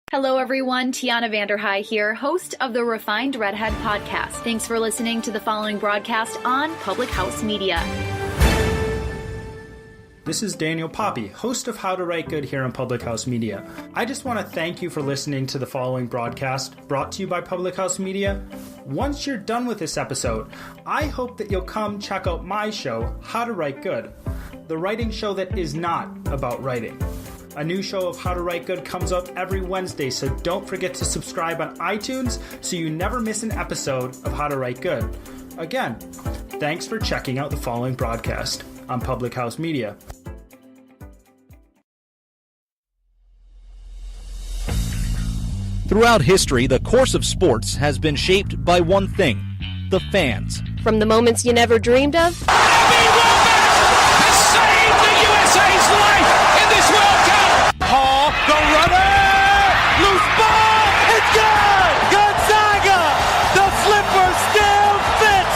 Hello everyone, Tiana Vanderhei here, host of the Refined Redhead podcast. Thanks for listening to the following broadcast on Public House Media. This is Daniel Poppy, host of How to Write Good here on Public House Media. I just want to thank you for listening to the following broadcast brought to you by Public House Media. Once you're done with this episode, I hope that you'll come check out my show, How to Write Good, the writing show that is not about writing. A new show of How to Write Good comes out every Wednesday, so don't forget to subscribe on iTunes so you never miss an episode of How to Write Good. Again, thanks for checking out the following broadcast on Public House Media. Throughout history, the course of sports has been shaped by one thing: the fans. From the moments you never dreamed of, has saved the USA's life in this World Cup. Paul, the runner, loose ball, it's good. Gonzaga, the flipper still fits.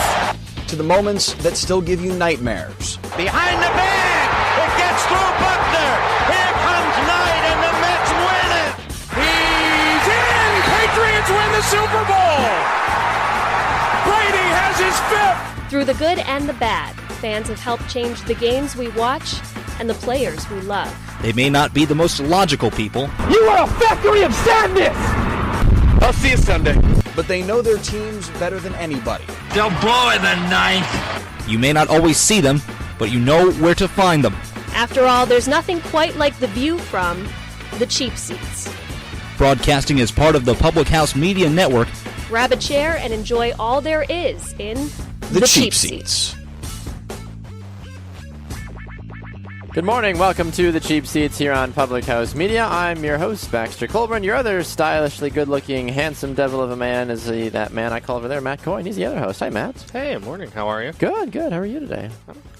To the moments that still give you nightmares. Behind the bag, it gets through Buckner. Here comes Knight, and the Mets win it. He's in. Patriots win the Super Bowl. Brady has his fifth. through the good and the bad, fans have helped change the games we watch and the players we love. They may not be the most logical people. You are a factory of sadness. I'll see you Sunday. But they know their teams better than anybody. They'll blow in the ninth. You may not always see them, but you know where to find them. After all, there's nothing quite like the view from the cheap seats. Broadcasting as part of the Public House Media Network. Grab a chair and enjoy all there is in The cheap seats. Good morning. Welcome to the Cheap Seats here on Public House Media. I'm your host, Baxter Colburn. Your other stylishly good-looking, handsome devil of a man is that man I call over there, Matt Coyne. He's the other host. Hi, Matt. Hey, morning. How are you? Good. How are you today?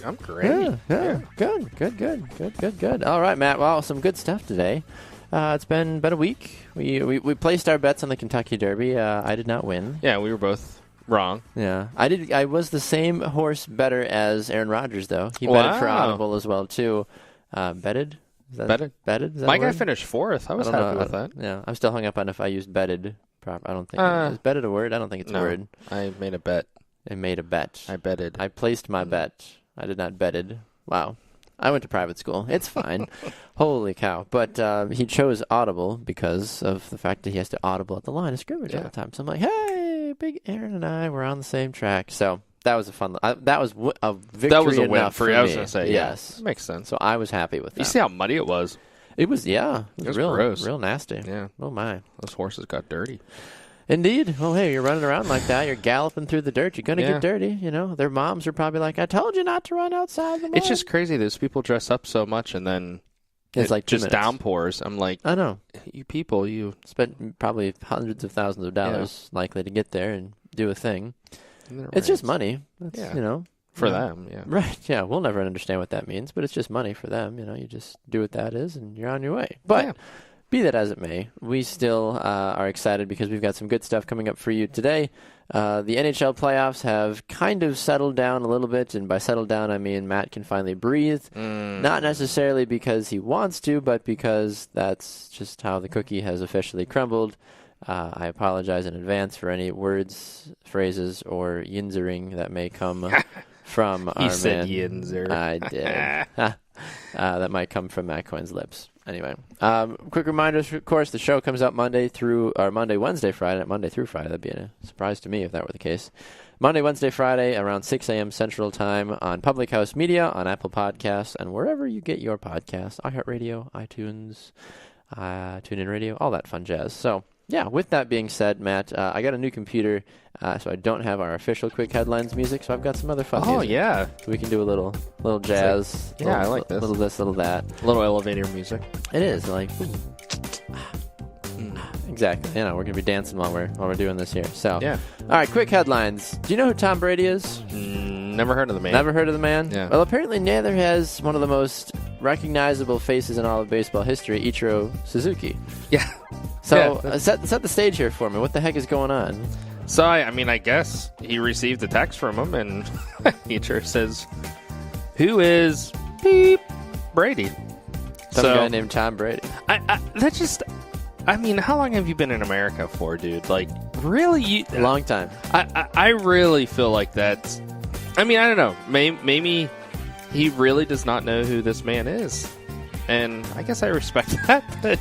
I'm great. Yeah. Good. All right, Matt. Well, some good stuff today. It's been about a week. We placed our bets on the Kentucky Derby. I did not win. Yeah, we were both wrong. Yeah, I was the same horse better as Aaron Rodgers, though. He betted for Audible as well too. Betted. Betted. Betted. Is that My a guy word? finished fourth. I was happy with that. Yeah, I'm still hung up on if I used betted. I don't think is betted a word. I don't think it's a word. I made a bet. I made a bet. I betted. I placed my bet. I did not betted. Wow. I went to private school. It's fine. Holy cow. But he chose Audible because of the fact that he has to audible at the line of scrimmage all the time. So I'm like, hey, Big Aaron and I were on the same track. So that was a fun that was a victory. That was a win enough for you. I was me. going to say, yes. That makes sense. So I was happy with that. You see how muddy it was? It was, yeah. It was real, gross. real nasty. Yeah. Oh, my. Those horses got dirty. Indeed. Well, hey, you're running around like that. You're galloping through the dirt. You're going to get dirty, you know. Their moms are probably like, I told you not to run outside the mud. It's just crazy. Those people dress up so much and then it's like 2 just minutes. Downpours. I'm like, I know. You people, you spent probably hundreds of thousands of dollars likely to get there and do a thing. It's just money. That's, you know. For them, yeah. Right, yeah. We'll never understand what that means, but it's just money for them. You know, you just do what that is and you're on your way. But be that as it may, we still are excited because we've got some good stuff coming up for you today. The NHL playoffs have kind of settled down a little bit, and by settled down, I mean Matt can finally breathe. Not necessarily because he wants to, but because that's just how the cookie has officially crumbled. I apologize in advance for any words, phrases, or yinzering that may come from our man. He said yinzer. I did. That might come from Matt Coyne's lips. Anyway, quick reminders, of course, the show comes out Monday, Wednesday, Friday, not Monday through Friday. That'd be a surprise to me if that were the case. Monday, Wednesday, Friday, around 6 a.m. Central Time on Public House Media, on Apple Podcasts, and wherever you get your podcasts, iHeartRadio, iTunes, TuneIn Radio, all that fun jazz. So, yeah, with that being said, Matt, I got a new computer, so I don't have our official Quick Headlines music, so I've got some other fun music. Oh, yeah. So we can do a little jazz. I like this. Little this, little that. A little elevator music. It is, like... Exactly. You know, we're going to be dancing while we're doing this here. So, yeah. All right, quick headlines. Do you know who Tom Brady is? Never heard of the man. Never heard of the man? Yeah. Well, apparently neither has one of the most recognizable faces in all of baseball history, Ichiro Suzuki. Yeah. So, set the stage here for me. What the heck is going on? So, I guess he received a text from him, and Ichiro says, who is beep Brady? Some guy named Tom Brady. That just... I mean, how long have you been in America for, dude? Like, really? A long time. I really feel like that's... I mean, I don't know. Maybe he really does not know who this man is. And I guess I respect that, but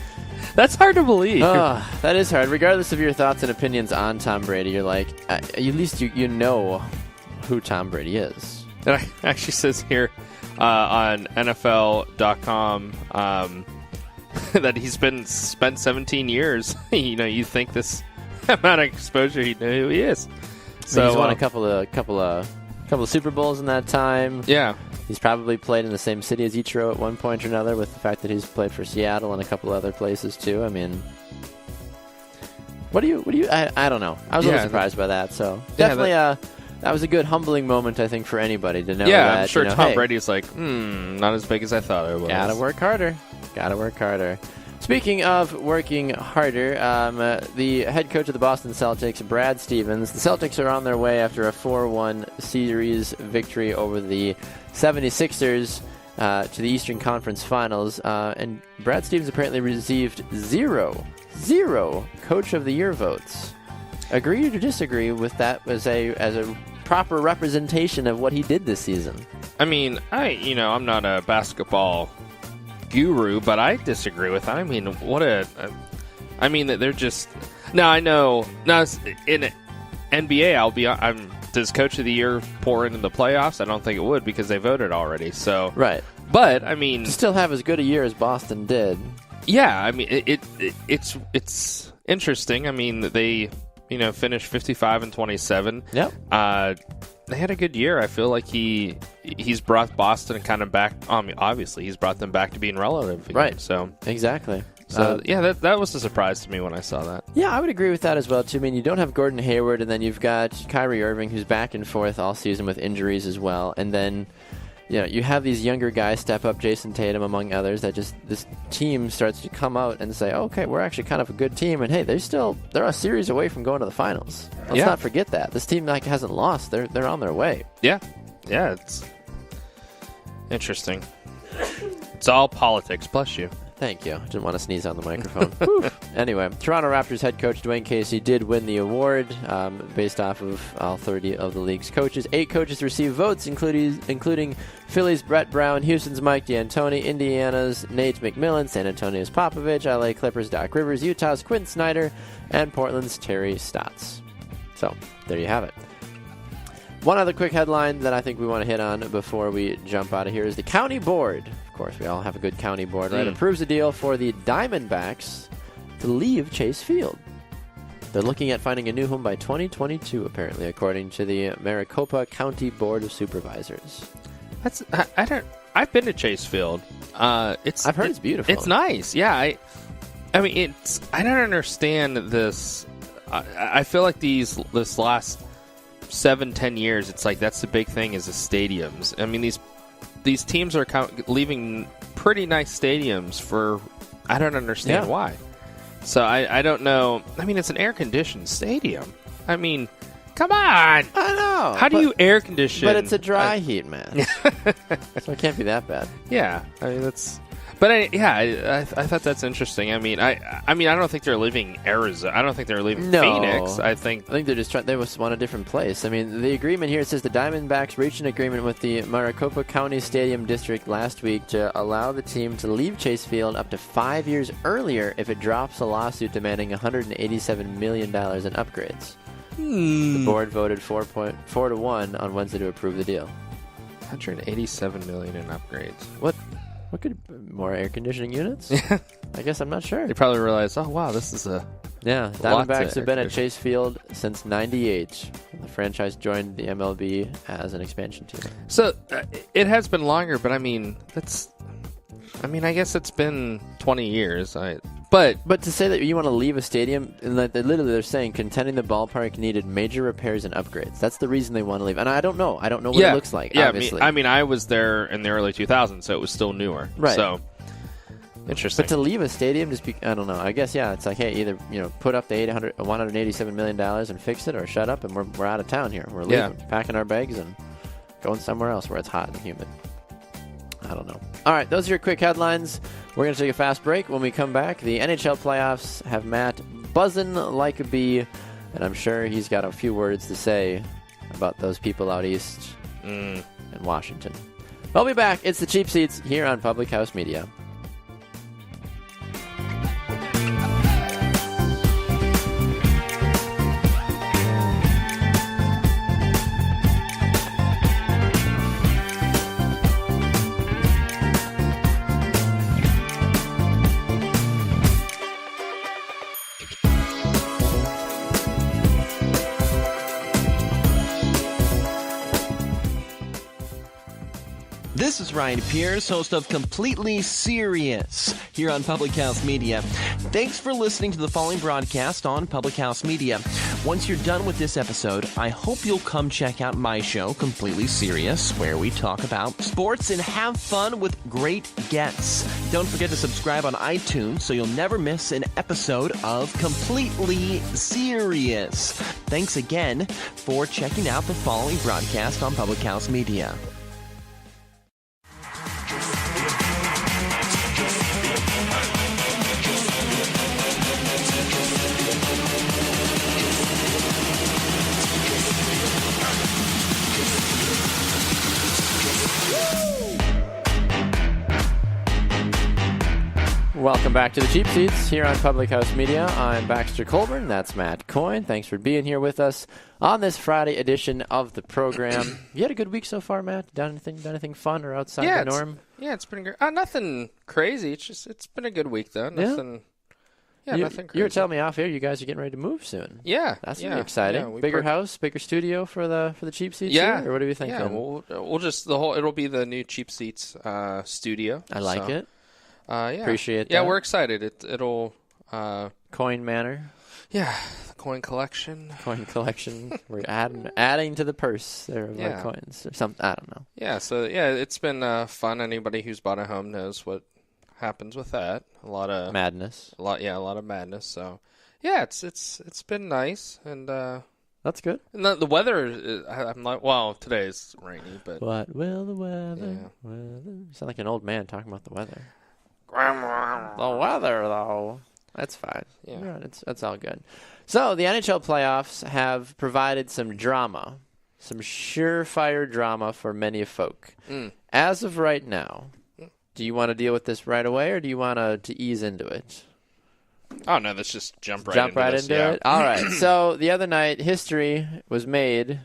that's hard to believe. That is hard. Regardless of your thoughts and opinions on Tom Brady, you're like, at least you know who Tom Brady is. And it actually says here on NFL.com that he's spent 17 years. You think this amount of exposure, he'd know who he is. So he's won a couple of Super Bowls in that time. Yeah. He's probably played in the same city as Ichiro at one point or another, with the fact that he's played for Seattle and a couple other places too. I mean, what do you? I don't know. I was a little surprised by that. So definitely, that was a good humbling moment, I think, for anybody to know. Yeah, that, I'm sure Tom Brady's like, not as big as I thought it was. Gotta work harder. Speaking of working harder, the head coach of the Boston Celtics, Brad Stevens, the Celtics are on their way after a 4-1 series victory over the 76ers to the Eastern Conference Finals. And Brad Stevens apparently received zero Coach of the Year votes. Agree or disagree with that as a proper representation of what he did this season? I mean, I'm not a basketball guru, but I disagree with that. I mean, that they're just... Now, I know, now in NBA, does Coach of the Year pour into the playoffs? I don't think it would, because they voted already, so... Right. But, I mean... To still have as good a year as Boston did. Yeah, I mean, it's interesting. I mean, they, finished 55-27. Yep. They had a good year. I feel like he's brought Boston kind of back. Obviously, he's brought them back to being relative again. Right. So exactly. So that was a surprise to me when I saw that. Yeah, I would agree with that as well too. I mean, you don't have Gordon Hayward, and then you've got Kyrie Irving, who's back and forth all season with injuries as well, and then you have these younger guys step up, Jason Tatum among others, that just this team starts to come out and say, okay, we're actually kind of a good team, and hey, they're a series away from going to the finals. Let's not forget that. This team hasn't lost. They're on their way. Yeah, it's interesting. It's all politics. Bless you. Thank you. Didn't want to sneeze on the microphone. Anyway, Toronto Raptors head coach Dwayne Casey did win the award based off of all 30 of the league's coaches. 8 coaches received votes, including Philly's Brett Brown, Houston's Mike D'Antoni, Indiana's Nate McMillan, San Antonio's Popovich, LA Clippers' Doc Rivers, Utah's Quinn Snyder, and Portland's Terry Stotts. So, there you have it. One other quick headline that I think we want to hit on before we jump out of here is the county board. Of course, we all have a good county board, right? Approves a deal for the Diamondbacks to leave Chase Field. They're looking at finding a new home by 2022, apparently, according to the Maricopa County Board of Supervisors. I've been to Chase Field. I've heard it's beautiful. It's nice. Yeah. I mean, I don't understand this. I feel like this last 7-10 years, it's like that's the big thing is the stadiums. I mean, these teams are leaving pretty nice stadiums for I don't understand why. So I don't know. I mean, it's an air-conditioned stadium. I mean, come on. I know. How do you air condition? But it's a dry heat, man. So it can't be that bad. Yeah. I mean, that's... But I thought that's interesting. I mean, I don't think they're leaving Arizona. I don't think they're leaving Phoenix. I think they're just they just want a different place. I mean, the agreement here says the Diamondbacks reached an agreement with the Maricopa County Stadium District last week to allow the team to leave Chase Field up to 5 years earlier if it drops a lawsuit demanding $187 million in upgrades. The board voted 4-1 on Wednesday to approve the deal. $187 million in upgrades. What could more air conditioning units? I guess I'm not sure. They probably realized, oh wow, this is a Diamondbacks have been at Chase Field since '98. The franchise joined the MLB as an expansion team. So it has been longer, but I mean I guess it's been 20 years. But to say that you want to leave a stadium, and they're saying contending the ballpark needed major repairs and upgrades. That's the reason they want to leave. And I don't know what it looks like. Yeah, obviously. I mean, I was there in the early 2000s, so it was still newer. Right. So interesting. But to leave a stadium, I don't know. I guess it's like, hey, either put up the $187 million and fix it, or shut up and we're out of town here. We're leaving, packing our bags and going somewhere else where it's hot and humid. I don't know. All right, those are your quick headlines. We're going to take a fast break. When we come back, the NHL playoffs have Matt buzzing like a bee, and I'm sure he's got a few words to say about those people out east in Washington. We'll be back. It's the Cheap Seats here on Public House Media. This is Ryan Pierce, host of Completely Serious here on Public House Media. Thanks for listening to the following broadcast on Public House Media. Once you're done with this episode, I hope you'll come check out my show, Completely Serious, where we talk about sports and have fun with great guests. Don't forget to subscribe on iTunes so you'll never miss an episode of Completely Serious. Thanks again for checking out the following broadcast on Public House Media. Welcome back to the Cheap Seats here on Public House Media. I'm Baxter Colburn. That's Matt Coyne. Thanks for being here with us on this Friday edition of the program. You had a good week so far, Matt? Done anything fun or outside the norm? It's been great. Nothing crazy. It's been a good week though. Nothing. Yeah, nothing crazy. You were telling me off here you guys are getting ready to move soon. Yeah, that's gonna be exciting. Yeah, bigger house, bigger studio for the Cheap Seats. Yeah, here? Or what are you thinking? Yeah, we'll just it'll be the new Cheap Seats studio. I like it. Yeah. Appreciate that. Yeah, we're excited. It'll Coyne Manor. Yeah, the coin collection. Coin collection. We're adding to the purse there of our coins or something. I don't know. Yeah, so it's been fun. Anybody who's bought a home knows what happens with that. A lot of madness. A lot of madness. So yeah, it's been nice and that's good. And the weather, I'm like, well, today's rainy, but what will the weather? You sound like an old man talking about the weather. The weather, though. That's fine. Yeah, that's all good. So the NHL playoffs have provided some drama, some surefire drama for many folk. As of right now, do you want to deal with this right away, or do you want to ease into it? Oh no, let's just jump right into it. All right. So the other night, history was made.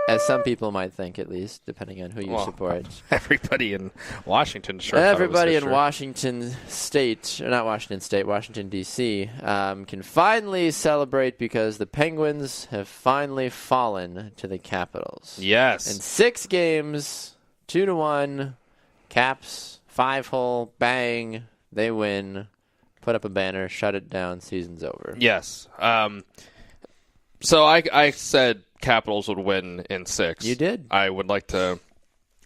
As some people might think, at least, depending on who you support. Everybody in Washington, Everybody in Washington State, or not Washington State, Washington, D.C., can finally celebrate because the Penguins have finally fallen to the Capitals. Yes. In 6 games, 2-1, Caps, 5-hole, bang, they win, put up a banner, shut it down, season's over. Yes. So I said Capitals would win in 6. You did. I would like to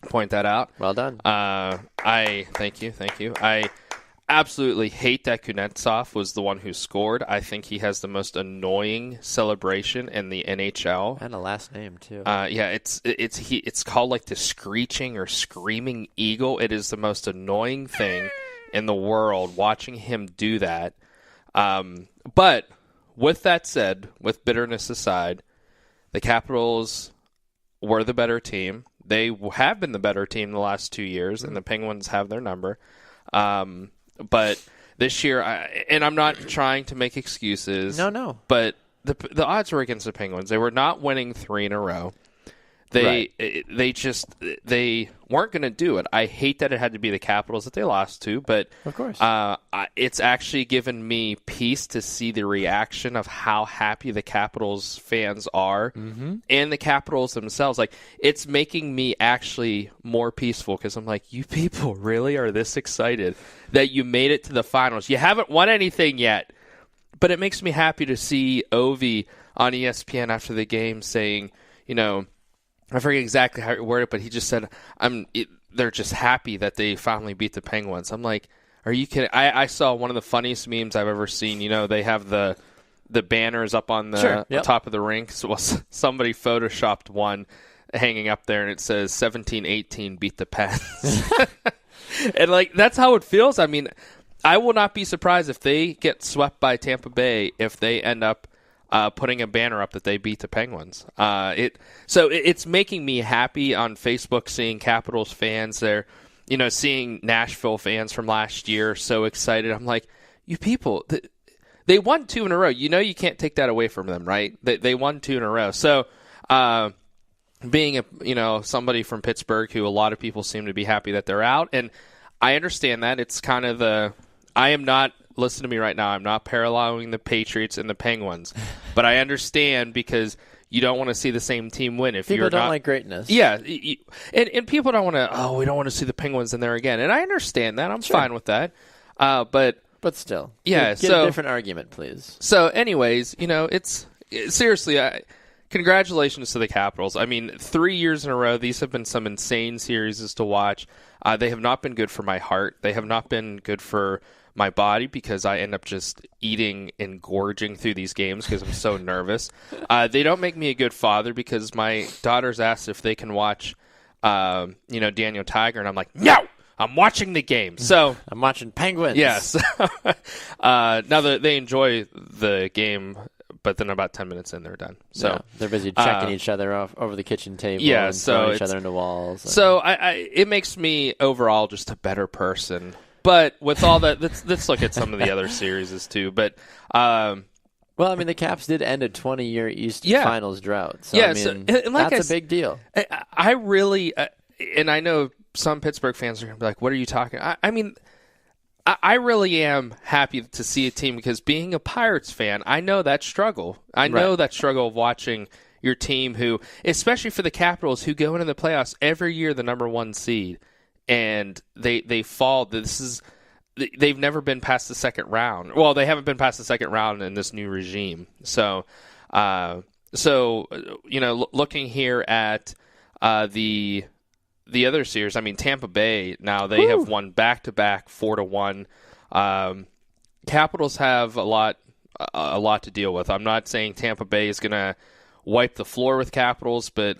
point that out. Well done. Thank you. I absolutely hate that Kuznetsov was the one who scored. I think he has the most annoying celebration in the NHL. And a last name too. It's called like the screeching or screaming eagle. It is the most annoying thing in the world watching him do that. But with that said, with bitterness aside, the Capitals were the better team. They have been the better team the last 2 years, and the Penguins have their number. But this year, and I'm not trying to make excuses. No. But the odds were against the Penguins. They were not winning 3 in a row. They weren't going to do it. I hate that it had to be the Capitals that they lost to, but of course, it's actually given me peace to see the reaction of how happy the Capitals fans are and the Capitals themselves. Like, it's making me actually more peaceful because I'm like, you people really are this excited that you made it to the finals. You haven't won anything yet, but it makes me happy to see Ovi on ESPN after the game saying, I forget exactly how he worded it, but he just said, they're just happy that they finally beat the Penguins. I'm like, are you kidding? I saw one of the funniest memes I've ever seen. They have the banners up on the top of the rink. So somebody photoshopped one, hanging up there, and it says 17-18 beat the Pens. And, like, that's how it feels. I mean, I will not be surprised if they get swept by Tampa Bay if they end up putting a banner up that they beat the Penguins. It's making me happy on Facebook seeing Capitals fans there, seeing Nashville fans from last year so excited. I'm like, you people, they won 2 in a row. You can't take that away from them, right? They won 2 in a row. So being somebody from Pittsburgh who a lot of people seem to be happy that they're out, and I understand that. It's kind of I am not, listen to me right now, I'm not paralleling the Patriots and the Penguins, but I understand because you don't want to see the same team win. If people you're don't not, like greatness. Yeah, and people don't want to, we don't want to see the Penguins in there again. And I understand that. I'm fine with that. But still. Yeah. Get a different argument, please. So anyways, it's seriously, congratulations to the Capitals. I mean, 3 years in a row, these have been some insane series to watch. They have not been good for my heart. They have not been good for my body because I end up just eating and gorging through these games because I'm so nervous. They don't make me a good father because my daughter's asked if they can watch, Daniel Tiger, and I'm like, no, I'm watching the game. So I'm watching Penguins. Yes. Now they enjoy the game, but then about 10 minutes in, they're done. So yeah, they're busy checking each other off over the kitchen table. Yeah, and so throwing each other into walls. So it makes me overall just a better person. But with all that, let's look at some of the other series too. But well, I mean, the Caps did end a 20-year East Finals drought. So, I mean, that's a big deal. I really, and I know some Pittsburgh fans are going to be like, what are you talking? I mean, I really am happy to see a team because being a Pirates fan, I know that struggle. I know that struggle of watching your team who, especially for the Capitals, who go into the playoffs every year the number 1 seed. And they fall. They've never been past the second round. Well, they haven't been past the second round in this new regime. So, looking here at the other series, I mean, Tampa Bay now they have won back-to-back 4-1. Capitals have a lot to deal with. I'm not saying Tampa Bay is going to wipe the floor with Capitals, but.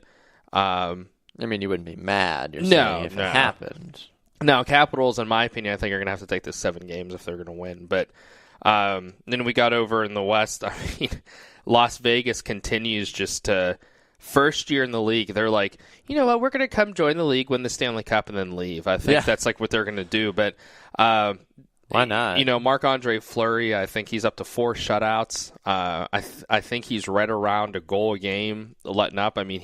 I mean, you wouldn't be mad. You're saying if it happened. No, Capitals, in my opinion, I think are going to have to take this 7 games if they're going to win. But then we got over in the West. I mean, Las Vegas continues just to first year in the league. They're like, you know what? We're going to come join the league, win the Stanley Cup, and then leave. I think that's like what they're going to do. But why not? Marc-Andre Fleury, I think he's up to 4 shutouts. I think he's right around a goal a game letting up. I mean,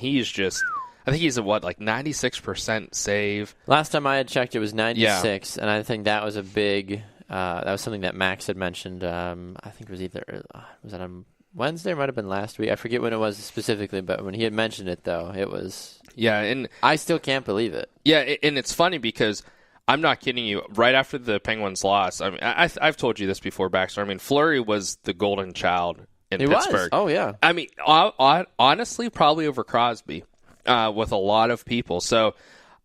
I think he's at 96% save. Last time I had checked, it was 96, and I think that was a big. That was something that Max had mentioned. I think it was was that on Wednesday? Or might have been last week. I forget when it was specifically, but when he had mentioned it, though, it was. Yeah, and I still can't believe it. Yeah, and it's funny because I'm not kidding you. Right after the Penguins lost, I mean, I've told you this before, Baxter. I mean, Fleury was the golden child in Pittsburgh. Oh yeah. I mean, honestly, probably over Crosby. With a lot of people. So,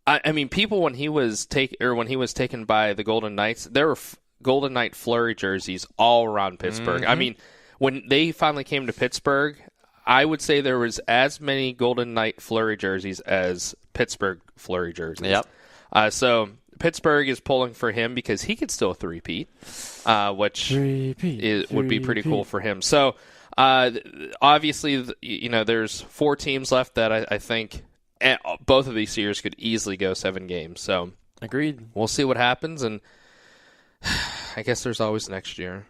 I mean, people when he was taken by the Golden Knights, there were Golden Knight Fleury jerseys all around Pittsburgh. Mm-hmm. I mean, when they finally came to Pittsburgh, I would say there was as many Golden Knight Fleury jerseys as Pittsburgh Fleury jerseys. Yep. So Pittsburgh is pulling for him because he could still three-peat, which would be pretty cool for him. So. Obviously, there's 4 teams left that I think both of these series could easily go 7 games. So, agreed. We'll see what happens, and I guess there's always next year.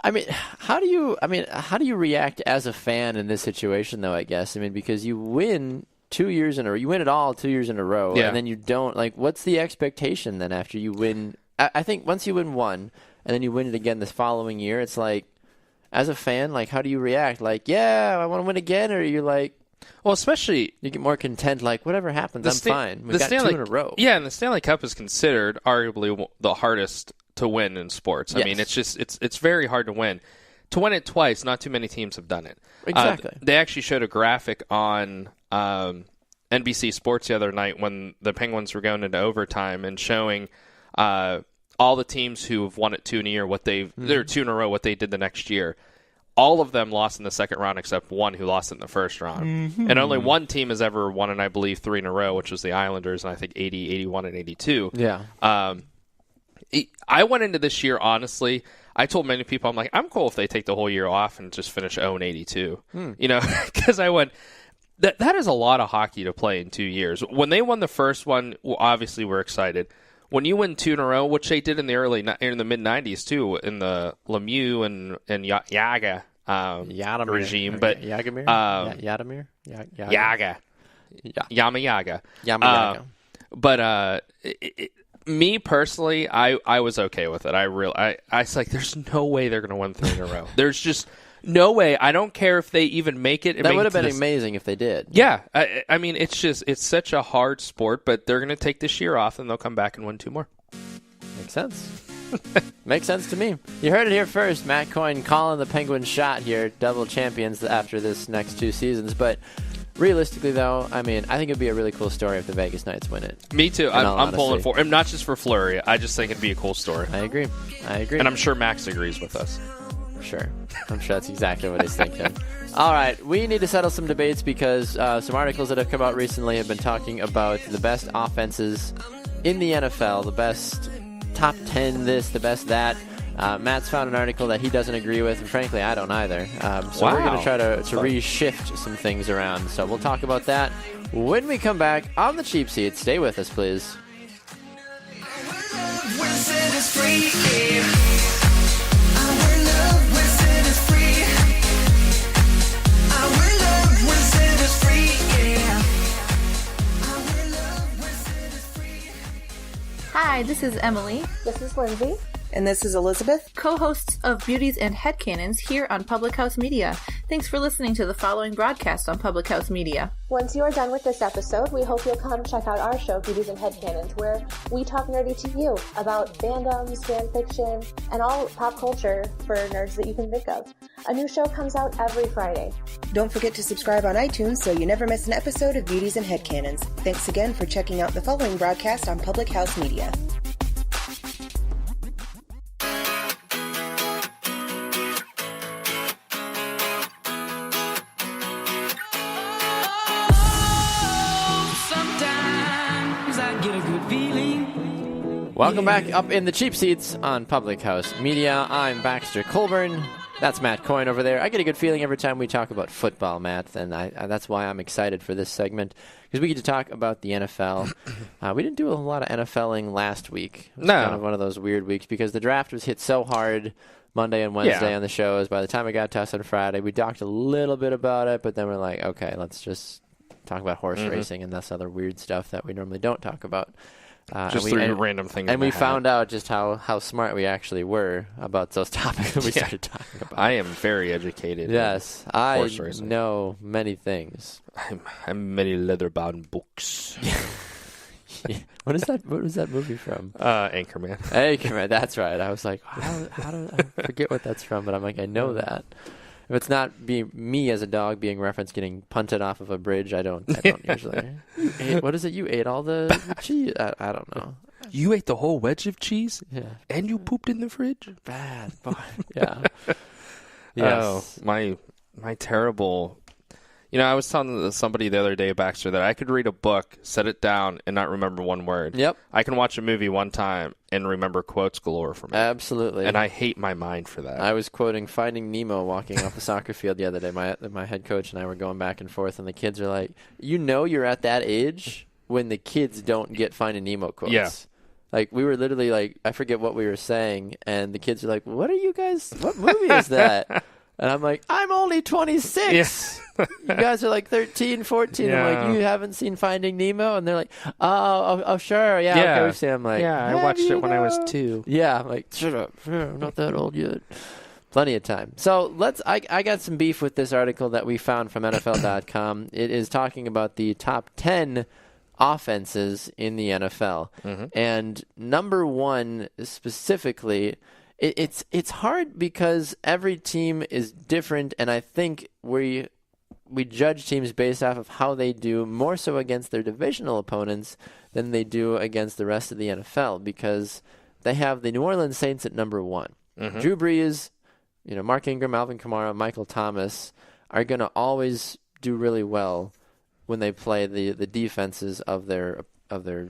I mean, how do you react as a fan in this situation, though? I guess because you win 2 years in a row, you win it all 2 years in a row, and then you don't. What's the expectation then after you win? I think once you win one, and then you win it again this following year, it's like. As a fan, how do you react? I want to win again, or you're like, well, especially you get more content. Whatever happens, I'm fine. We got 2 in a row. Yeah, and the Stanley Cup is considered arguably the hardest to win in sports. I mean, it's very hard to win. To win it twice, not too many teams have done it. Exactly. They actually showed a graphic on NBC Sports the other night when the Penguins were going into overtime and showing. All the teams who have won it 2 in a year, they're 2 in a row, what they did the next year. all of them lost in the second round except one who lost it in the first round. Mm-hmm. And only one team has ever won, and I believe 3 in a row, which was the Islanders, and I think 80, 81, and 82. Yeah. I went into this year, honestly, I told many people, I'm like, I'm cool if they take the whole year off and just finish 0-82. You know, because I went, that is a lot of hockey to play in 2 years. When they won the first one, well, obviously we're excited. When you win 2 in a row, which they did in the mid-90s too, in the Lemieux and Yaga regime, but Yagamir? Yadamir? Yaga. Yama Yaga. But me personally, I was okay with it. I was like, there's no way they're going to win 3 in a row. There's just no way. I don't care if they even make it. That would have been amazing if they did. Yeah. I mean, it's such a hard sport, but they're going to take this year off and they'll come back and win 2 more. Makes sense. Makes sense to me. You heard it here first. Matt Coyne calling the Penguins shot here. Double champions after this next 2 seasons. But realistically, though, I mean, I think it'd be a really cool story if the Vegas Knights win it. Me too. I'm pulling for it. Not just for Fleury. I just think it'd be a cool story. I agree. And I'm sure Max agrees with us. Sure. I'm sure that's exactly what he's thinking. All right. We need to settle some debates because some articles that have come out recently have been talking about the best offenses in the NFL, the best top 10 this, the best that. Matt's found an article that he doesn't agree with, and frankly, I don't either. So we're going to try to reshift some things around. So we'll talk about that when we come back on the Cheap Seats. Stay with us, please. Hi, this is Emily. This is Lindsay. And this is Elizabeth, co-hosts of Beauties and Headcanons here on Public House Media. Thanks for listening to the following broadcast on Public House Media. Once you are done with this episode, we hope you'll come check out our show, Beauties and Headcanons, where we talk nerdy to you about fandoms, fan fiction, and all pop culture for nerds that you can think of. A new show comes out every Friday. Don't forget to subscribe on iTunes so you never miss an episode of Beauties and Headcanons. Thanks again for checking out the following broadcast on Public House Media. Welcome back up in the Cheap Seats on Public House Media. I'm Baxter Colburn. That's Matt Coyne over there. I get a good feeling every time we talk about football, Matt, and that's why I'm excited for this segment, because we get to talk about the NFL. We didn't do a lot of NFLing last week. It was kind of one of those weird weeks because the draft was hit so hard Monday and Wednesday on the shows. By the time it got to us on Friday, we talked a little bit about it, but then we're like, okay, let's just talk about horse racing and this other weird stuff that we normally don't talk about. Just threw random things. And we found out just how smart we actually were about those topics that we started talking about. I am very educated. Yes, I know many things. I'm many leather-bound books. What is that? What was that movie from? Anchorman. Anchorman. That's right. I was like, how do I forget what that's from? But I'm like, I know that. If it's not me as a dog being referenced getting punted off of a bridge, I don't usually. What is it? You ate all the cheese? I don't know. You ate the whole wedge of cheese? Yeah. And you pooped in the fridge? Bad boy. Yeah. Yes. Oh, my terrible... You know, I was telling somebody the other day, Baxter, that I could read a book, set it down, and not remember one word. Yep. I can watch a movie one time and remember quotes galore from it. Absolutely. And I hate my mind for that. I was quoting Finding Nemo walking off the soccer field the other day. My head coach and I were going back and forth, and the kids are like, you know you're at that age when the kids don't get Finding Nemo quotes. Yeah. Like, we were literally like, I forget what we were saying, and the kids are like, what movie is that? And I'm like, I'm only 26. Yes. You guys are like 13, 14. Yeah. I'm like, you haven't seen Finding Nemo? And they're like, oh, sure. Yeah. Okay, we've seen it. I'm like, I watched it when I was 2. Yeah. I'm like, shut up. I'm not that old yet. Plenty of time. So I got some beef with this article that we found from NFL.com. It is talking about the top 10 offenses in the NFL. Mm-hmm. And number 1 specifically... It's hard because every team is different, and I think we judge teams based off of how they do more so against their divisional opponents than they do against the rest of the NFL, because they have the New Orleans Saints at number 1. Mm-hmm. Drew Brees, Mark Ingram, Alvin Kamara, Michael Thomas are going to always do really well when they play the defenses of their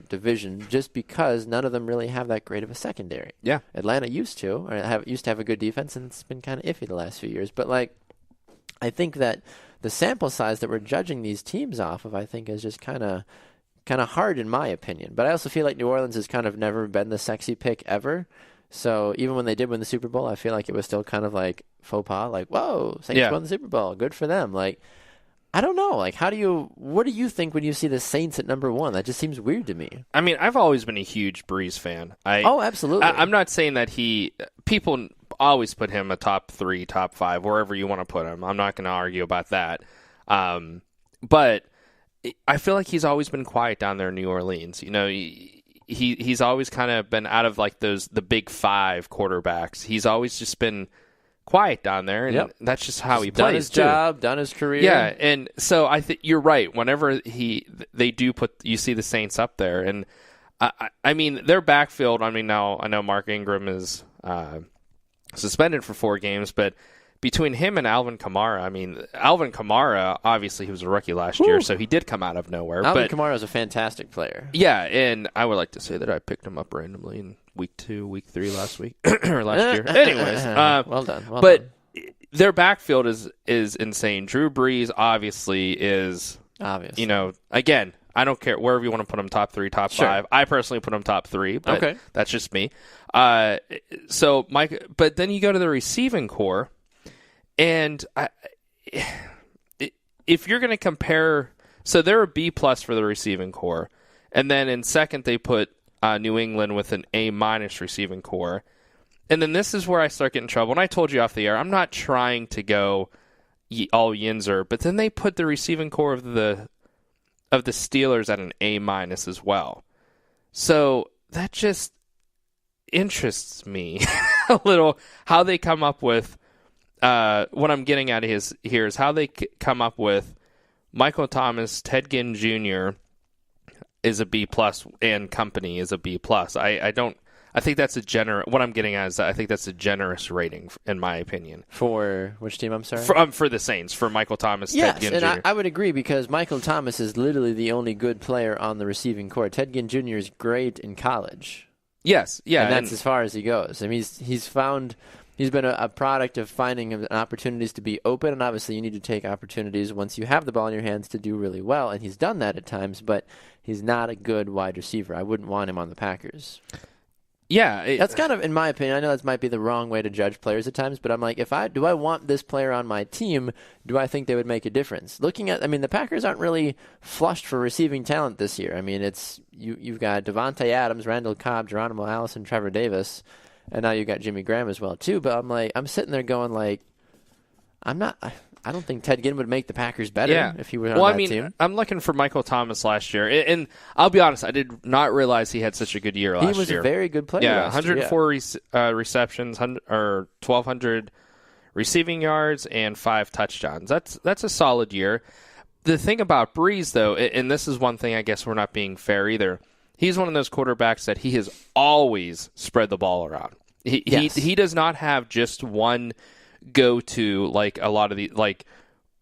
division, just because none of them really have that great of a secondary. Yeah. Atlanta used to have a good defense, and it's been kind of iffy the last few years. But I think that the sample size that we're judging these teams off of, I think, is just kind of hard in my opinion. But I also feel like New Orleans has kind of never been the sexy pick ever. So even when they did win the Super Bowl, I feel like it was still kind of like faux pas, like, whoa, Saints won the Super Bowl, good for them. I don't know. What do you think when you see the Saints at number 1? That just seems weird to me. I mean, I've always been a huge Breeze fan. Absolutely. I'm not saying that people always put him a top 3, top 5, wherever you want to put him. I'm not going to argue about that. But I feel like he's always been quiet down there in New Orleans. He's always kind of been out of the big 5 quarterbacks. He's always just been quiet down there, and that's just how he plays. Done his job, done his career. Yeah, and so I think you're right. Whenever they do you see the Saints up there, and I mean their backfield. I mean now I know Mark Ingram is suspended for 4 games, but between him and Alvin Kamara, I mean Alvin Kamara obviously he was a rookie last year, so he did come out of nowhere. Alvin Kamara is a fantastic player. Yeah, and I would like to say that I picked him up randomly in week 2, week 3 last week or last year. Anyways, well done. But their backfield is insane. Drew Brees obviously is obvious. Again, I don't care wherever you want to put him, top 3, top 5. I personally put him top 3, but that's just me. So Mike, but then you go to the receiving core, and if you're going to compare, so they're a B+ for the receiving core, and then in second they put New England with an A- receiving core. And then this is where I start getting in trouble. And I told you off the air, I'm not trying to go all Yinzer, but then they put the receiving core of the Steelers at an A- as well. So that just interests me a little, how they come up with, what I'm getting at here is how they come up with Michael Thomas, Ted Ginn Jr., is a B+ and company is a B+. I think that's what I'm getting at is that I think that's a generous rating in my opinion. For which team, I'm sorry? For the Saints, for Michael Thomas, yes, Ted Ginn Jr. And I would agree because Michael Thomas is literally the only good player on the receiving core. Ted Ginn Jr. is great in college. Yes, yeah. And that's as far as he goes. I mean, he's been a product of finding opportunities to be open, and obviously you need to take opportunities once you have the ball in your hands to do really well, and he's done that at times, but he's not a good wide receiver. I wouldn't want him on the Packers. Yeah. That's kind of, in my opinion, I know that might be the wrong way to judge players at times, but I'm like, do I want this player on my team? Do I think they would make a difference? The Packers aren't really flushed for receiving talent this year. I mean, it's you've got Devontae Adams, Randall Cobb, Geronimo Allison, Trevor Davis, and now you got Jimmy Graham as well too. But I'm sitting there going like, I don't think Ted Ginn would make the Packers better if he were on that team. I'm looking for Michael Thomas last year, and I'll be honest, I did not realize he had such a good year last year. He was a very good player. Yeah, 104 receptions, or 1,200 receiving yards, and 5 touchdowns. That's a solid year. The thing about Breeze, though, and this is one thing I guess we're not being fair either. He's one of those quarterbacks that he has always spread the ball around. He does not have just one go-to like a lot of the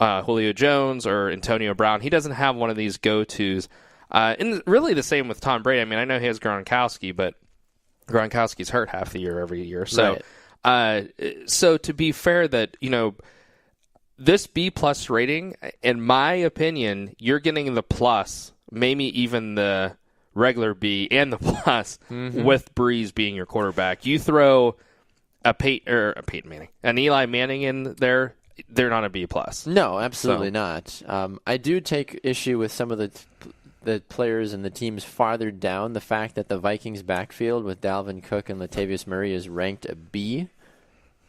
Julio Jones or Antonio Brown. He doesn't have one of these go-tos. And really the same with Tom Brady. I mean, I know he has Gronkowski, but Gronkowski's hurt half the year every year. So, so to be fair, that this B+ rating, in my opinion, you're getting the plus, maybe even the regular B and the plus with Breeze being your quarterback. You throw a Peyton Manning, an Eli Manning in there, they're not a B+. No, absolutely not. I do take issue with some of the players and the teams farther down. The fact that the Vikings backfield with Dalvin Cook and Latavius Murray is ranked a B.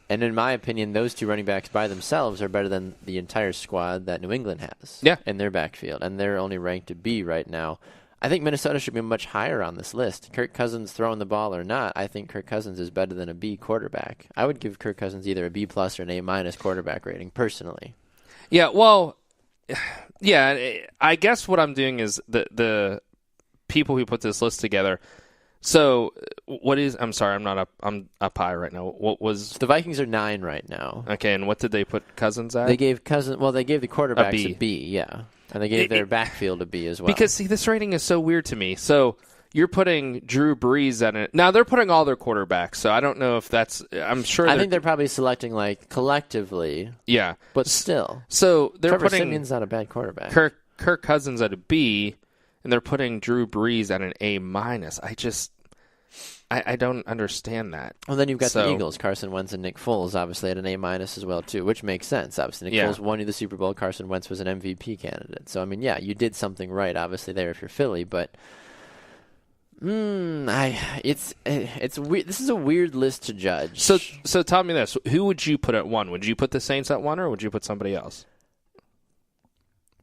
And in my opinion, those two running backs by themselves are better than the entire squad that New England has in their backfield. And they're only ranked a B right now. I think Minnesota should be much higher on this list. Kirk Cousins throwing the ball or not, I think Kirk Cousins is better than a B quarterback. I would give Kirk Cousins either a B+ or an A- quarterback rating, personally. Yeah, well, I guess what I'm doing is the people who put this list together. So what is? I'm sorry, I'm not up. I'm up high right now. What was the Vikings are 9 right now? Okay, and what did they put Cousins at? They gave They gave the quarterbacks a B. Yeah, and they gave their backfield a B as well. Because see, this rating is so weird to me. So you're putting Drew Brees at it. Now they're putting all their quarterbacks. So I don't know if that's. I'm sure. I think they're probably selecting like collectively. Yeah, but still. So they're Trevor putting Simeon's not a bad quarterback. Kirk Cousins at a B, and they're putting Drew Brees at an A-. I don't understand that. Well, then you've got the Eagles, Carson Wentz and Nick Foles, obviously at an A- as well, too, which makes sense. Obviously, Nick Foles won you the Super Bowl. Carson Wentz was an MVP candidate. So, I mean, yeah, you did something right, obviously, there if you're Philly. But, it's weird. This is a weird list to judge. So tell me this. Who would you put at 1? Would you put the Saints at 1, or would you put somebody else?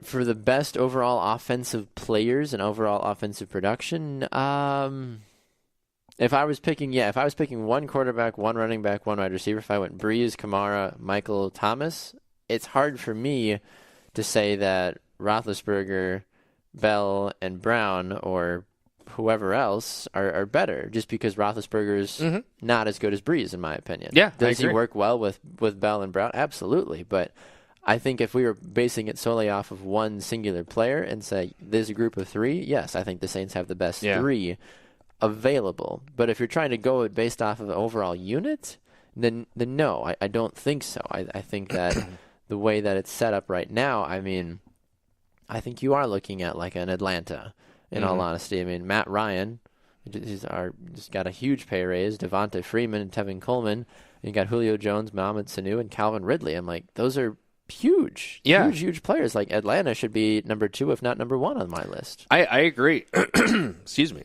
For the best overall offensive players and overall offensive production, If I was picking one quarterback, one running back, one wide receiver, if I went Brees, Kamara, Michael Thomas, it's hard for me to say that Roethlisberger, Bell, and Brown, or whoever else, are better, just because Roethlisberger's not as good as Brees, in my opinion. Yeah, Does he work well with Bell and Brown? Absolutely, but I think if we were basing it solely off of one singular player and say there's a group of 3, yes, I think the Saints have the best 3 available. But if you're trying to go based off of the overall unit, then no, I don't think so. I think that the way that it's set up right now, I mean, I think you are looking at like an Atlanta, in all honesty. I mean, Matt Ryan, he's got a huge pay raise, Devonta Freeman and Tevin Coleman, and you got Julio Jones, Mohamed Sanu, and Calvin Ridley. I'm like, those are huge players. Like, Atlanta should be number 2, if not number 1 on my list. I agree. Excuse me.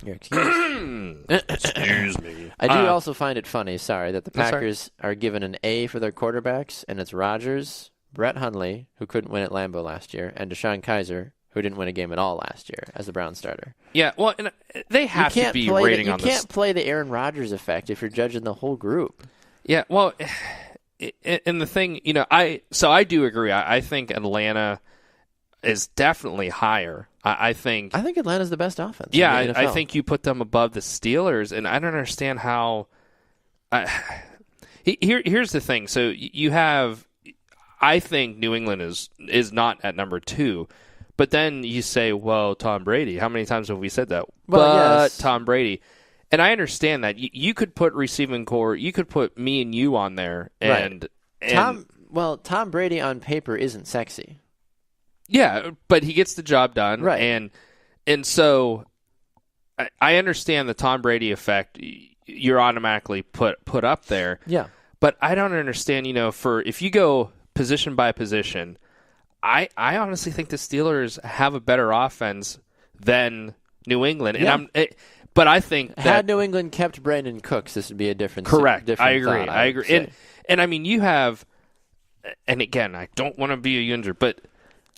You're excused. Excuse me. I do also find it funny, that the Packers are given an A for their quarterbacks, and it's Rodgers, Brett Hundley, who couldn't win at Lambeau last year, and Deshaun Kaiser, who didn't win a game at all last year as the Brown starter. Yeah, well, and they have to be rating on this. You can't play the Aaron Rodgers effect if you're judging the whole group. Yeah, well, and the thing, I do agree. I think Atlanta is definitely higher. I think Atlanta's the best offense. Yeah, I think you put them above the Steelers, and I don't understand how. Here's the thing. So you have, I think New England is not at number 2, but then you say, well, Tom Brady. How many times have we said that? Well, yes. Tom Brady. And I understand that. You could put receiving core, you could put me and you on there. And Tom Brady on paper isn't sexy. Yeah, but he gets the job done. Right. And so I understand the Tom Brady effect you're automatically put up there. Yeah. But I don't understand, if you go position by position, I honestly think the Steelers have a better offense than New England. And but I think that had New England kept Brandon Cooks, this would be a different. Correct. I agree. Thought, I agree. And I mean, you have, and again, I don't want to be a Yunger, but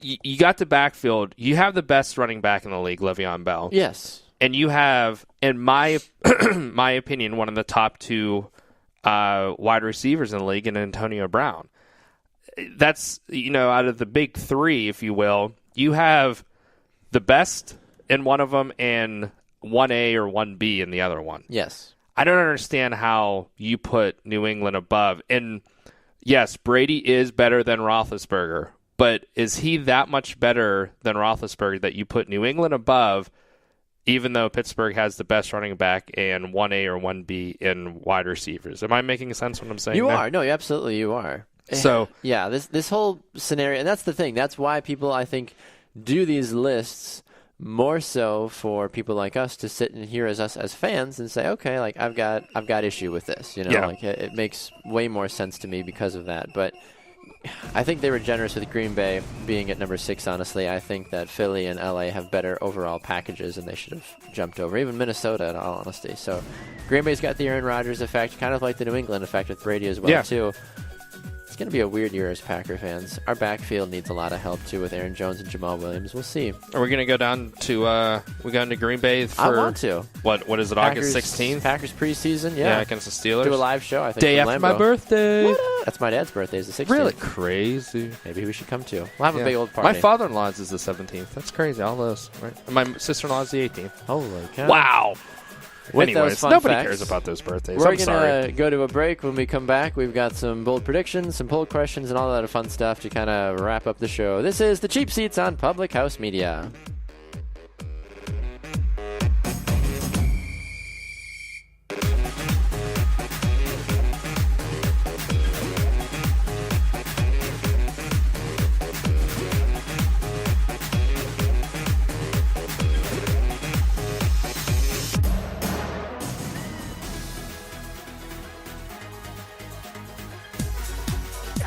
you got the backfield. You have the best running back in the league, Le'Veon Bell. Yes. And you have, in my opinion, one of the top 2 wide receivers in the league in Antonio Brown. That's, out of the big 3, if you will, you have the best in one of them and 1A or 1B in the other one. Yes. I don't understand how you put New England above. And yes, Brady is better than Roethlisberger, but is he that much better than Roethlisberger that you put New England above, even though Pittsburgh has the best running back and 1A or 1B in wide receivers? Am I making sense when I'm saying you that? Are. No, absolutely you are. So yeah, this whole scenario, and that's the thing. That's why people, I think, do these lists more so for people like us to sit and hear us as fans and say, okay, like I've got issue with this. Like it makes way more sense to me because of that. But I think they were generous with Green Bay being at number 6, honestly. I think that Philly and LA have better overall packages, and they should have jumped over. Even Minnesota, in all honesty. So Green Bay's got the Aaron Rodgers effect, kind of like the New England effect with Brady as well, too. It's going to be a weird year as Packer fans. Our backfield needs a lot of help, too, with Aaron Jones and Jamal Williams. We'll see. Are we going to go down to Green Bay for... I want to. What is it, August 16th? Packers preseason, yeah. Against the Steelers. Do a live show, I think. Day after my birthday. That's my dad's birthday, is the 16th. Really crazy. Maybe we should come too. We'll have a big old party. My father-in-law's is the 17th. That's crazy, all those. Right? And my sister-in-law's the 18th. Holy cow. Wow. Anyways, nobody cares about those birthdays. We're going to go to a break. When we come back, we've got some bold predictions, some poll questions, and all that fun stuff to kind of wrap up the show. This is the Cheap Seats on Public House Media.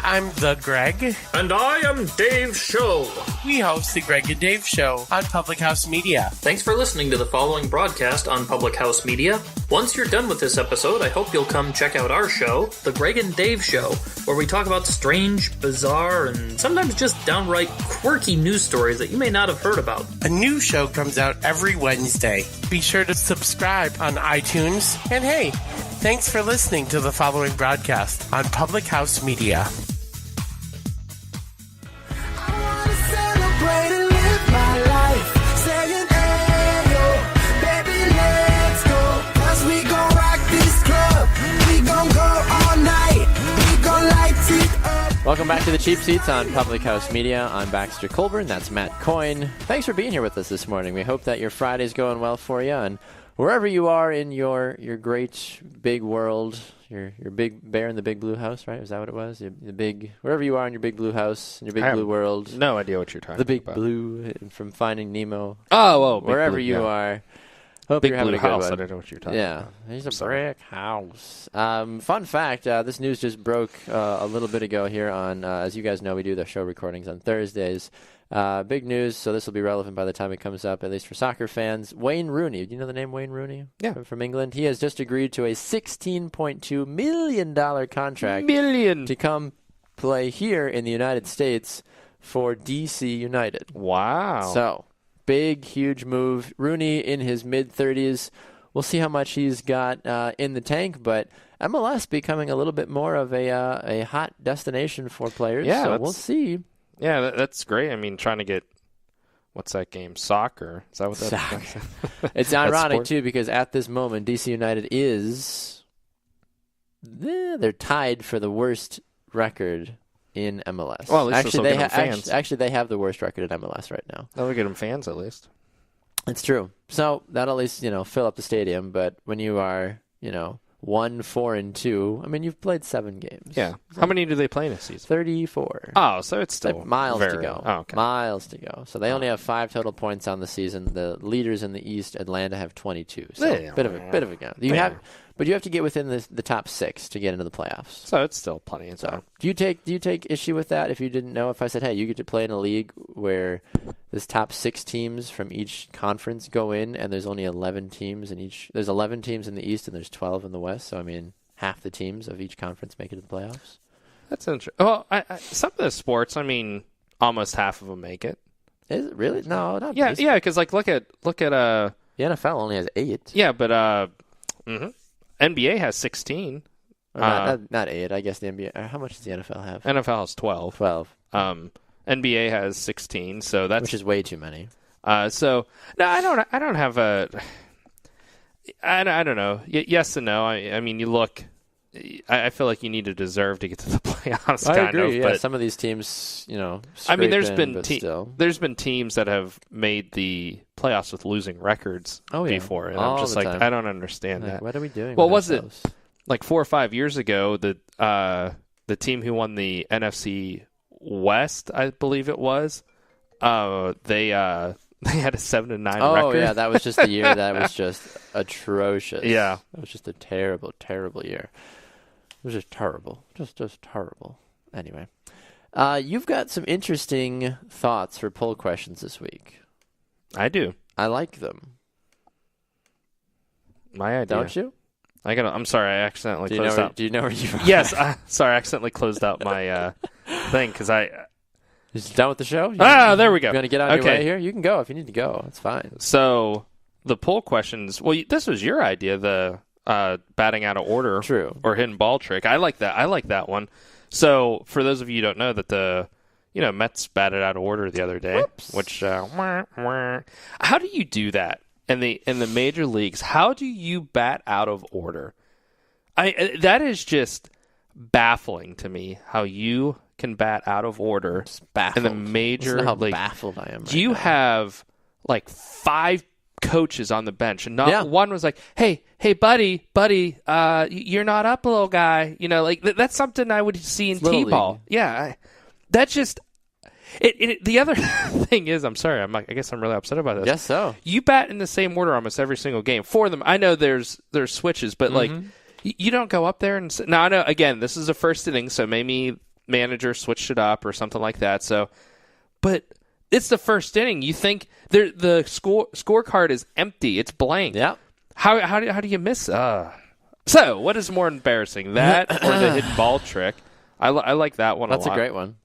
I'm the Greg. And I am Dave Show. We host the Greg and Dave Show on Public House Media. Thanks for listening to the following broadcast on Public House Media. Once you're done with this episode, I hope you'll come check out our show, The Greg and Dave Show, where we talk about strange, bizarre, and sometimes just downright quirky news stories that you may not have heard about. A new show comes out every Wednesday. Be sure to subscribe on iTunes. And hey, thanks for listening to the following broadcast on Public House Media. Welcome back to the Cheap Seats on Public House Media. I'm Baxter Colburn. That's Matt Coyne. Thanks for being here with us this morning. We hope that your Friday's going well for you, and wherever you are in your great big world, your big bear in the big blue house, right? Is that what it was? Wherever you are in your big blue house, in your big blue world. No idea what you're talking about. The big blue from Finding Nemo. Oh, wherever blue, you yeah. are. Hope big you're having blue a good house. one. I don't know what you're talking about. Yeah, he's a brick house. Fun fact, this news just broke a little bit ago here on, as you guys know, we do the show recordings on Thursdays. Big news, so this will be relevant by the time it comes up, at least for soccer fans. Wayne Rooney, do you know the name Wayne Rooney? Yeah. From England. He has just agreed to a $16.2 million contract to come play here in the United States for DC United. Wow. So, big, huge move. Rooney in his mid-30s. We'll see how much he's got in the tank, but MLS becoming a little bit more of a hot destination for players. Yeah, so we'll see. Yeah, that's great. I mean, trying to get, what's that game? Soccer. Is that what that is? It's ironic, too, because at this moment, DC United they're tied for the worst record in MLS. Well, at least they'll get them fans. Actually, they have the worst record in MLS right now. They'll get them fans, at least. It's true. So that'll at least, fill up the stadium. But when you are, 1-4-2, I mean, you've played 7 games. Yeah. How many do they play in a season? 34. Oh, so it's still miles to go. Oh, okay. Miles to go. So they only have 5 total points on the season. The leaders in the East, Atlanta, have 22. So bit of a gap. But you have to get within the top 6 to get into the playoffs. So it's still plenty of time. Do you take issue with that? If you didn't know, if I said, hey, you get to play in a league where there's top 6 teams from each conference go in, and there's only 11 teams in each. There's 11 teams in the East, and there's 12 in the West. So I mean, half the teams of each conference make it to the playoffs. That's interesting. Well, some of the sports, I mean, almost half of them make it. Is it really? No, not. Yeah, yeah. Because look at the NFL only has 8. Yeah, but NBA has 16. Not 8. I guess the NBA. How much does the NFL have? NFL has 12. 12. NBA has 16. So that's which is way too many. So no, I don't have a. I don't know. Yes and no. I mean, you look. I feel like you need to deserve to get to the playoffs. I agree. Yeah, some of these teams, I mean, there's been teams that have made the playoffs with losing records before, and I'm just like, I don't understand that. What are we doing? Well, was it like 4 or 5 years ago that the team who won the NFC West, I believe it was, they had a 7-9 record. Oh yeah, that was just the year that was just atrocious. Yeah, it was just a terrible, terrible year. It was just terrible, just terrible. Anyway, you've got some interesting thoughts for poll questions this week. I do. I like them. My idea. Don't you? I'm sorry, I accidentally closed out. Do you know where you are? Yes, sorry, I accidentally closed out my thing because I. Is it done with the show? There we go. You're going to get on your way here? You can go if you need to go. It's fine. So the poll questions, well, this was your idea, the batting out of order. True. Or hidden ball trick. I like that. I like that one. So for those of you who don't know that the Mets batted out of order the other day. Whoops. Which, how do you do that? in the major leagues, how do you bat out of order? That is just baffling to me. How you can bat out of order in the major league. How baffled I am. Right you now. have like 5 coaches on the bench, and not one was like, "Hey, buddy, you're not up, little guy." You know, like that's something I would see in T-ball. Yeah, that's just. The other thing is, I'm sorry, I guess I'm really upset about this. Yes, so you bat in the same order almost every single game. For them, I know there's switches, but like you don't go up there and now I know again this is the first inning, so maybe manager switched it up or something like that. So, but it's the first inning. You think the scorecard is empty, it's blank. Yeah. How do you miss? So what is more embarrassing, that or the hidden ball trick? I like that one. That's a lot. A great one.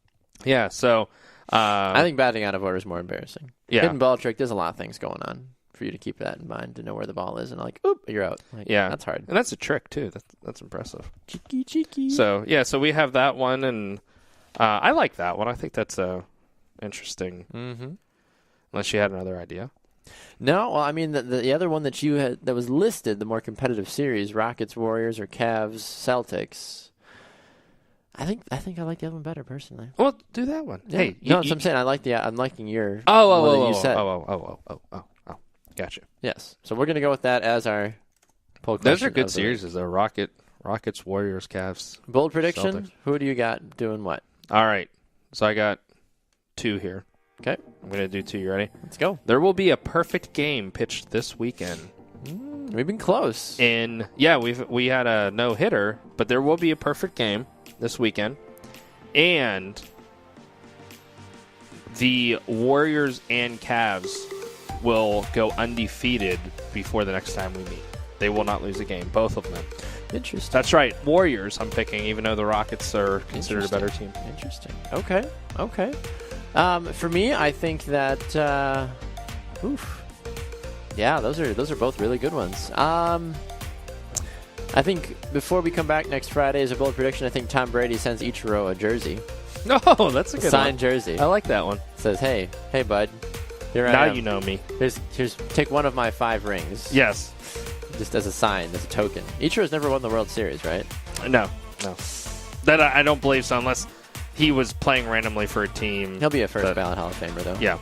Yeah. So. I think batting out of order is more embarrassing. Yeah. Hidden ball trick, there's a lot of things going on for you to keep that in mind, to know where the ball is, and like, oop, you're out. Like, yeah. That's hard. And that's a trick, too. That's impressive. Cheeky. So, yeah, so we have that one, and I like that one. I think that's interesting. Mm-hmm. Unless you had another idea. No, well, I mean, the other one that you had that was listed, the more competitive series, Rockets, Warriors, or Cavs, Celtics. I think I like the other one better personally. Well, do that one. Yeah. Hey, no, I'm saying I'm liking your you said. Oh, gotcha. Yes, so we're gonna go with that as our poll question. Those are good series, though. Rockets, Warriors, Cavs. Bold prediction. Celtics. Who do you got doing what? All right, so I got 2 here. Okay, I'm gonna do 2. You ready? Let's go. There will be a perfect game pitched this weekend. We've been close. And yeah, we had a no hitter, but there will be a perfect game this weekend, and the Warriors and Cavs will go undefeated before the next time we meet. They will not lose a game, both of them. Interesting. That's right, Warriors I'm picking, even though the Rockets are considered a better team. Interesting. Okay. For me, I think that yeah, those are both really good ones. I think before we come back next Friday as a bold prediction, I think Tom Brady sends Ichiro a jersey. Oh, that's a good signed one. Jersey. I like that one. Says, hey, bud. Here I now am. You know me. Here's take one of my 5 rings. Yes. Just as a sign, as a token. Ichiro's never won the World Series, right? No. That I don't believe so, unless he was playing randomly for a team. He'll be a first ballot Hall of Famer, though. Yeah.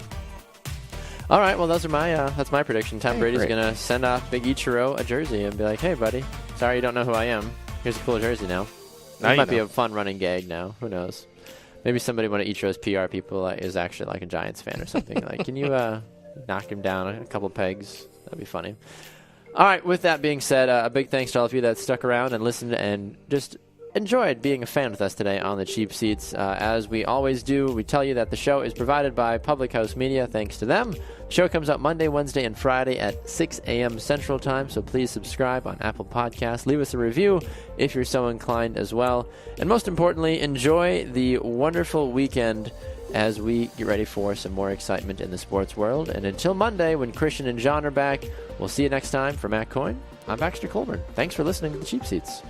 All right, well, those are that's my prediction. Tom Brady's going to send off Big Ichiro a jersey and be like, hey, buddy, sorry you don't know who I am. Here's a cool jersey now. That might be a fun running gag now. Who knows? Maybe somebody, one of Ichiro's PR people, is actually like a Giants fan or something. Like, can you knock him down a couple pegs? That'd be funny. All right, with that being said, a big thanks to all of you that stuck around and listened and just enjoyed being a fan with us today on the Cheap Seats. As we always do, we tell you that the show is provided by Public House Media. Thanks to them. The show comes out Monday, Wednesday, and Friday at 6 a.m. Central Time, so please subscribe on Apple Podcasts. Leave us a review if you're so inclined as well. And most importantly, enjoy the wonderful weekend as we get ready for some more excitement in the sports world. And until Monday, when Christian and John are back, we'll see you next time. For Matt Coyne, I'm Baxter Colburn. Thanks for listening to the Cheap Seats.